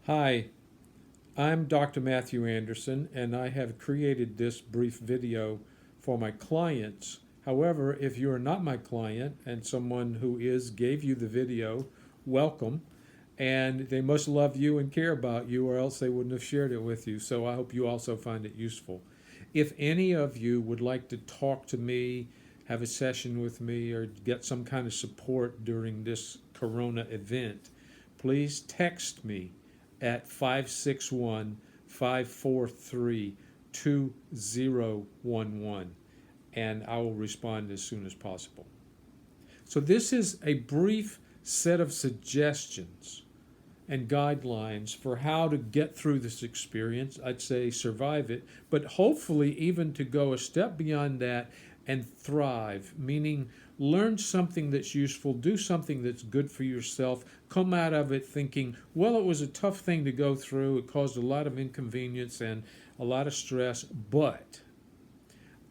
Hi, I'm Dr. Matthew Anderson, and I have created this brief video for my clients. However, if you are not my client and someone who is gave you the video, welcome. And they must love you and care about you, or else they wouldn't have shared it with you. So I hope you also find it useful. If any of you would like to talk to me, have a session with me, or get some kind of support during this corona event, please text me at 561 543 2011, and I will respond as soon as possible. So, this is a brief set of suggestions and guidelines for how to get through this experience. I'd say survive it, but hopefully, even to go a step beyond that and thrive, meaning learn something that's useful, do something that's good for yourself, come out of it thinking, well, it was a tough thing to go through, it caused a lot of inconvenience and a lot of stress, but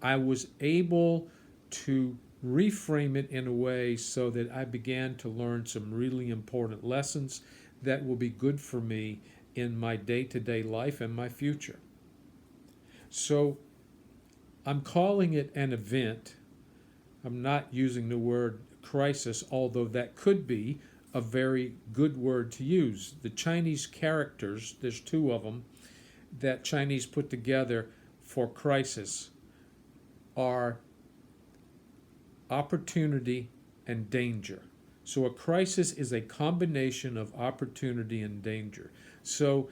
I was able to reframe it in a way so that I began to learn some really important lessons that will be good for me in my day-to-day life and my future. So I'm calling it an event. I'm not using the word crisis, although that could be a very good word to use. The Chinese characters, there's two of them that Chinese put together for crisis, are opportunity and danger. So a crisis is a combination of opportunity and danger. So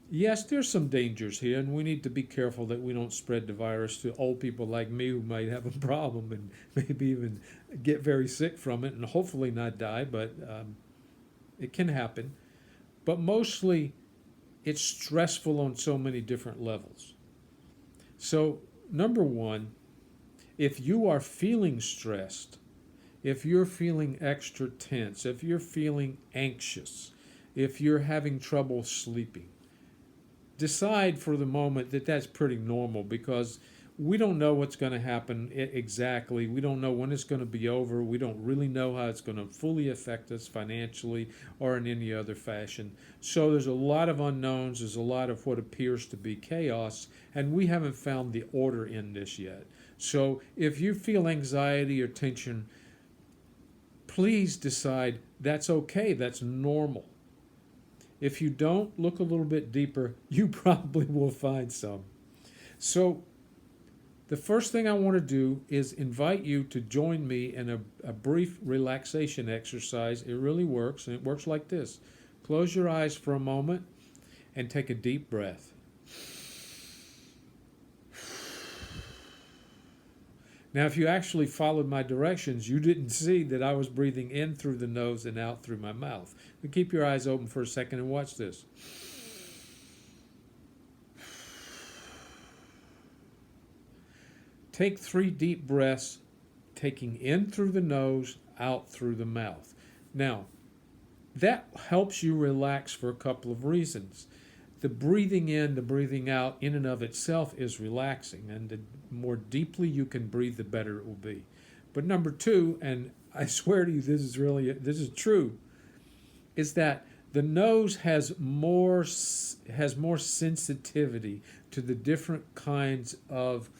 yes, there's some dangers here, and we need to be careful that we don't spread the virus to old people like me who might have a problem and maybe even get very sick from it and hopefully not die, but it can happen. But mostly, it's stressful on so many different levels. So, number one, if you are feeling stressed, if you're feeling extra tense, if you're feeling anxious, if you're having trouble sleeping, decide for the moment that that's pretty normal, because we don't know what's going to happen exactly. We don't know when it's going to be over. We don't really know how it's going to fully affect us financially or in any other fashion. So there's a lot of unknowns. There's a lot of what appears to be chaos, and we haven't found the order in this yet. So if you feel anxiety or tension, please decide that's okay, that's normal. If you don't, look a little bit deeper, you probably will find some. So the first thing I want to do is invite you to join me in a brief relaxation exercise. It really works, and it works like this. Close your eyes for a moment and take a deep breath. Now, if you actually followed my directions, you didn't see that I was breathing in through the nose and out through my mouth. But keep your eyes open for a second and watch this. Take 3 deep breaths, taking in through the nose, out through the mouth. Now, that helps you relax for a couple of reasons. The breathing in, the breathing out, in and of itself is relaxing, and the more deeply you can breathe, the better it will be. But number two, and I swear to you, this is true, is that the nose has more sensitivity to the different kinds of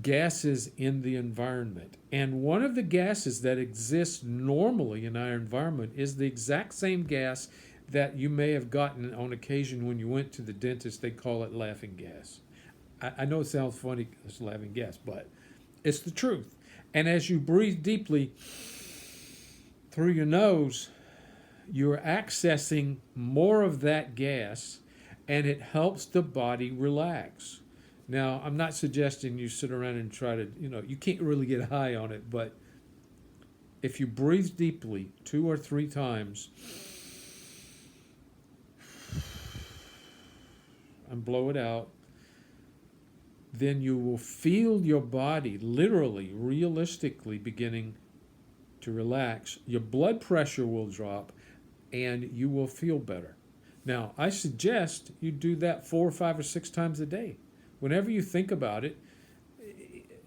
gases in the environment. And one of the gases that exists normally in our environment is the exact same gas that you may have gotten on occasion when you went to the dentist. They call it laughing gas. I know it sounds funny, it's laughing gas, but it's the truth. And as you breathe deeply through your nose, you're accessing more of that gas, and it helps the body relax. Now, I'm not suggesting you sit around and try to, you can't really get high on it, but if you breathe deeply 2 or 3 times and blow it out, then you will feel your body literally, realistically beginning to relax. Your blood pressure will drop and you will feel better. Now, I suggest you do that 4 or 5 or 6 times a day. Whenever you think about it,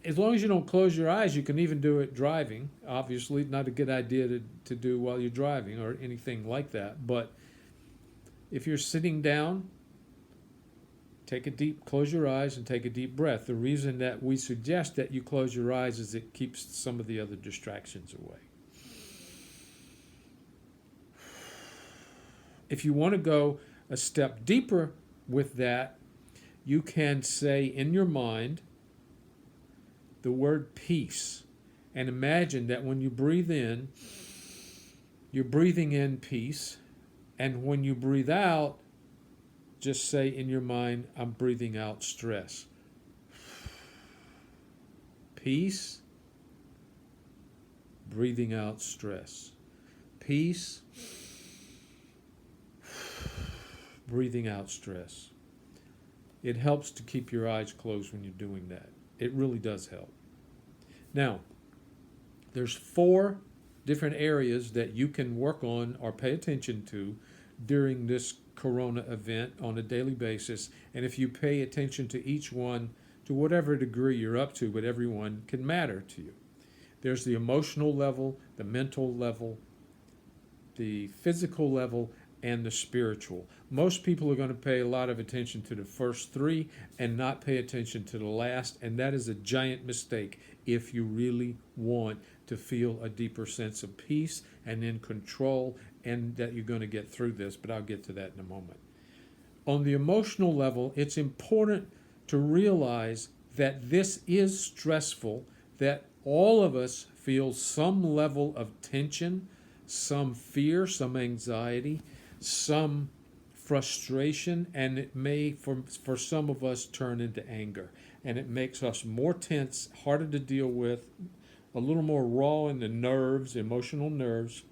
as long as you don't close your eyes, you can even do it driving. Obviously, not a good idea to do while you're driving or anything like that. But If you're sitting down, close your eyes and take a deep breath. The reason that we suggest that you close your eyes is it keeps some of the other distractions away. If you want to go a step deeper with that, you can say in your mind the word peace. And imagine that when you breathe in, you're breathing in peace. And when you breathe out, just say in your mind, I'm breathing out stress. Peace, breathing out stress. Peace, breathing out stress. It helps to keep your eyes closed when you're doing that. It really does help. Now, there's 4 different areas that you can work on or pay attention to during this corona event on a daily basis. And if you pay attention to each one, to whatever degree you're up to, but everyone can matter to you. There's the emotional level, the mental level, the physical level, and the spiritual. Most people are going to pay a lot of attention to the first 3 and not pay attention to the last, and that is a giant mistake if you really want to feel a deeper sense of peace and in control, and that you're going to get through this, but I'll get to that in a moment. On the emotional level, it's important to realize that this is stressful, that all of us feel some level of tension, some fear, some anxiety, some frustration, and it may, for some of us, turn into anger. And it makes us more tense, harder to deal with, a little more raw in the nerves, emotional nerves,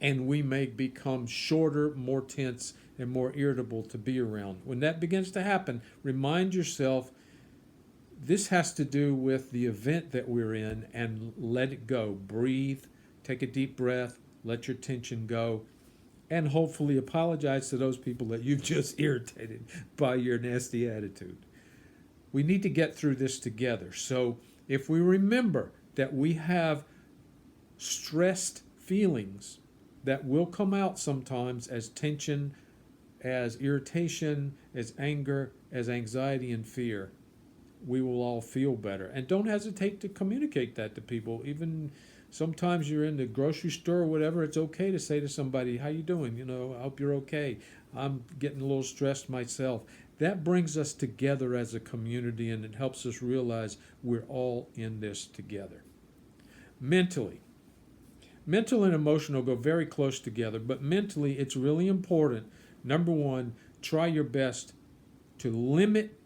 and we may become shorter, more tense, and more irritable to be around. When that begins to happen, remind yourself this has to do with the event that we're in, and let it go. Breathe, take a deep breath, let your tension go, and hopefully apologize to those people that you've just irritated by your nasty attitude. We need to get through this together. So if we remember that we have stressed feelings that will come out sometimes as tension, as irritation, as anger, as anxiety and fear, we will all feel better. And don't hesitate to communicate that to people. Even sometimes you're in the grocery store or whatever, it's okay to say to somebody, how you doing? I hope you're okay. I'm getting a little stressed myself. That brings us together as a community, and it helps us realize we're all in this together. Mentally. Mental and emotional go very close together, but mentally it's really important. Number 1, try your best to limit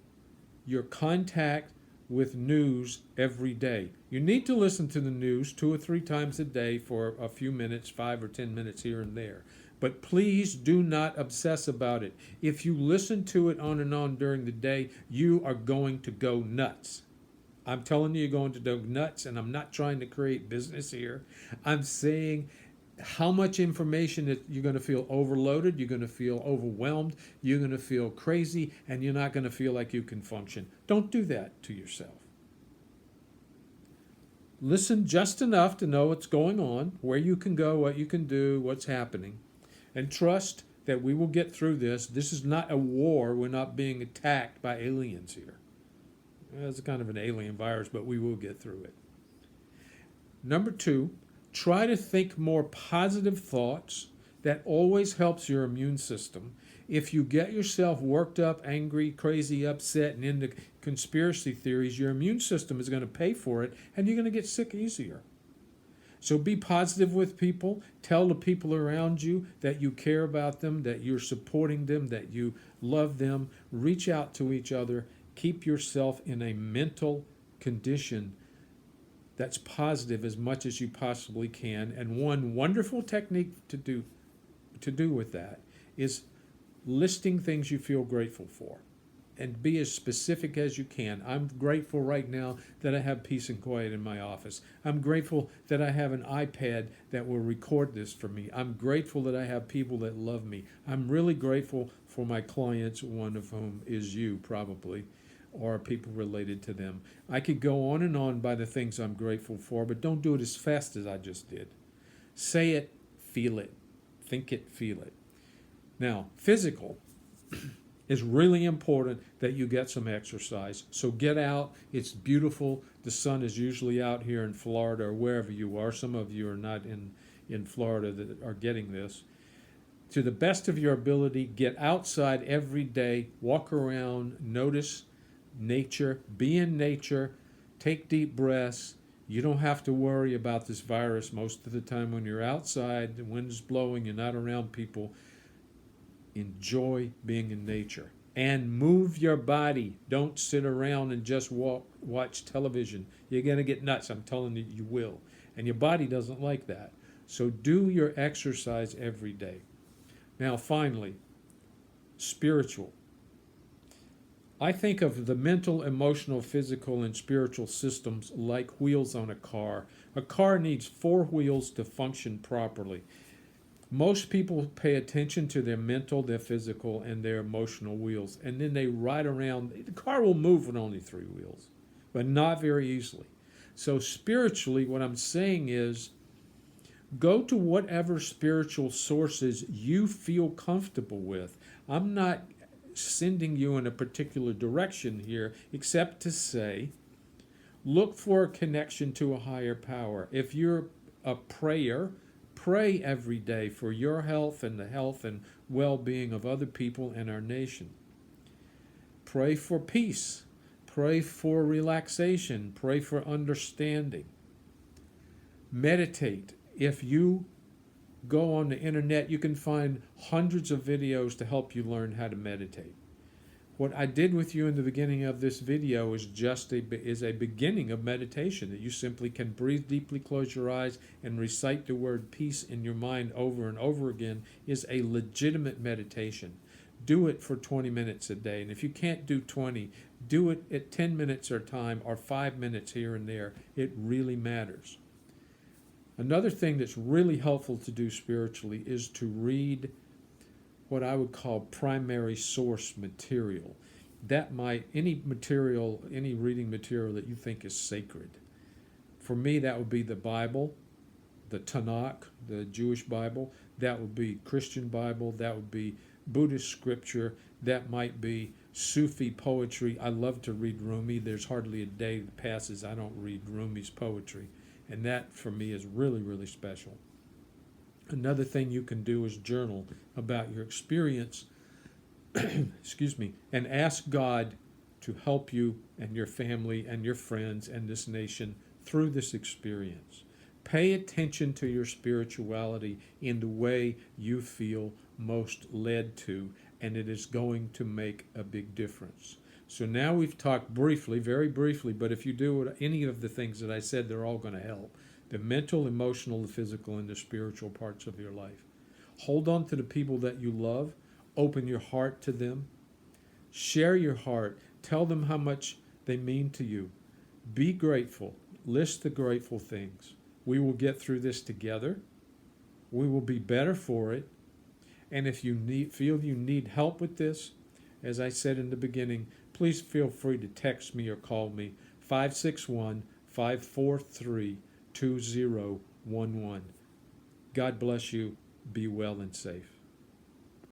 your contact with news every day. You need to listen to the news 2 or 3 times a day for a few minutes, 5 or 10 minutes here and there. But please do not obsess about it. If you listen to it on and on during the day, you are going to go nuts. I'm telling you, you're going to go nuts, and I'm not trying to create business here. I'm saying how much information that you're going to feel overloaded, you're going to feel overwhelmed, you're going to feel crazy, and you're not going to feel like you can function. Don't do that to yourself. Listen just enough to know what's going on, where you can go, what you can do, what's happening, and trust that we will get through this. This is not a war. We're not being attacked by aliens here. It's kind of an alien virus, but we will get through it. Number 2, try to think more positive thoughts. That always helps your immune system. If you get yourself worked up, angry, crazy, upset, and into conspiracy theories, your immune system is going to pay for it, and you're going to get sick easier. So be positive with people. Tell the people around you that you care about them, that you're supporting them, that you love them. Reach out to each other. Keep yourself in a mental condition that's positive as much as you possibly can. And one wonderful technique to do with that is listing things you feel grateful for, and be as specific as you can. I'm grateful right now that I have peace and quiet in my office. I'm grateful that I have an iPad that will record this for me. I'm grateful that I have people that love me. I'm really grateful for my clients, one of whom is you probably, or people related to them. I could go on and on by the things I'm grateful for, but don't do it as fast as I just did. Say it, feel it, think it, feel it. Now, physical is really important that you get some exercise. So get out. It's beautiful. The sun is usually out here in Florida or wherever you are. Some of you are not in Florida that are getting this. To the best of your ability, get outside every day, walk around, notice nature, be in nature, take deep breaths. You don't have to worry about this virus most of the time when you're outside, the wind's blowing, you're not around people. Enjoy being in nature and move your body. Don't sit around and just watch television. You're going to get nuts. I'm telling you, you will. And your body doesn't like that. So do your exercise every day. Now, finally, spiritual. I think of the mental, emotional, physical, and spiritual systems like wheels on a car. A car needs 4 wheels to function properly. Most people pay attention to their mental, their physical, and their emotional wheels, and then they ride around. The car will move with only 3 wheels, but not very easily. So spiritually, what I'm saying is, go to whatever spiritual sources you feel comfortable with. I'm not sending you in a particular direction here, except to say, look for a connection to a higher power. If you're a prayer, pray every day for your health and the health and well-being of other people in our nation. Pray for peace. Pray for relaxation. Pray for understanding. Meditate. If you go on the internet, you can find hundreds of videos to help you learn how to meditate. What I did with you in the beginning of this video is just a beginning of meditation, that you simply can breathe deeply, close your eyes, and recite the word peace in your mind over and over again is a legitimate meditation. Do it for 20 minutes a day. And if you can't do 20, do it at 10 minutes at a time or 5 minutes here and there. It really matters. Another thing that's really helpful to do spiritually is to read what I would call primary source material. Any reading material that you think is sacred. For me, that would be the Bible, the Tanakh, the Jewish Bible. That would be Christian Bible. That would be Buddhist scripture. That might be Sufi poetry. I love to read Rumi. There's hardly a day that passes I don't read Rumi's poetry. And that, for me, is really, really special. Another thing you can do is journal about your experience, excuse me, and ask God to help you and your family and your friends and this nation through this experience. Pay attention to your spirituality in the way you feel most led to, and it is going to make a big difference. So now we've talked briefly, very briefly, but if you do any of the things that I said, they're all going to help. The mental, emotional, the physical, and the spiritual parts of your life. Hold on to the people that you love. Open your heart to them. Share your heart. Tell them how much they mean to you. Be grateful. List the grateful things. We will get through this together. We will be better for it. And if you feel you need help with this, as I said in the beginning, please feel free to text me or call me 561-543-2011. God bless you. Be well and safe.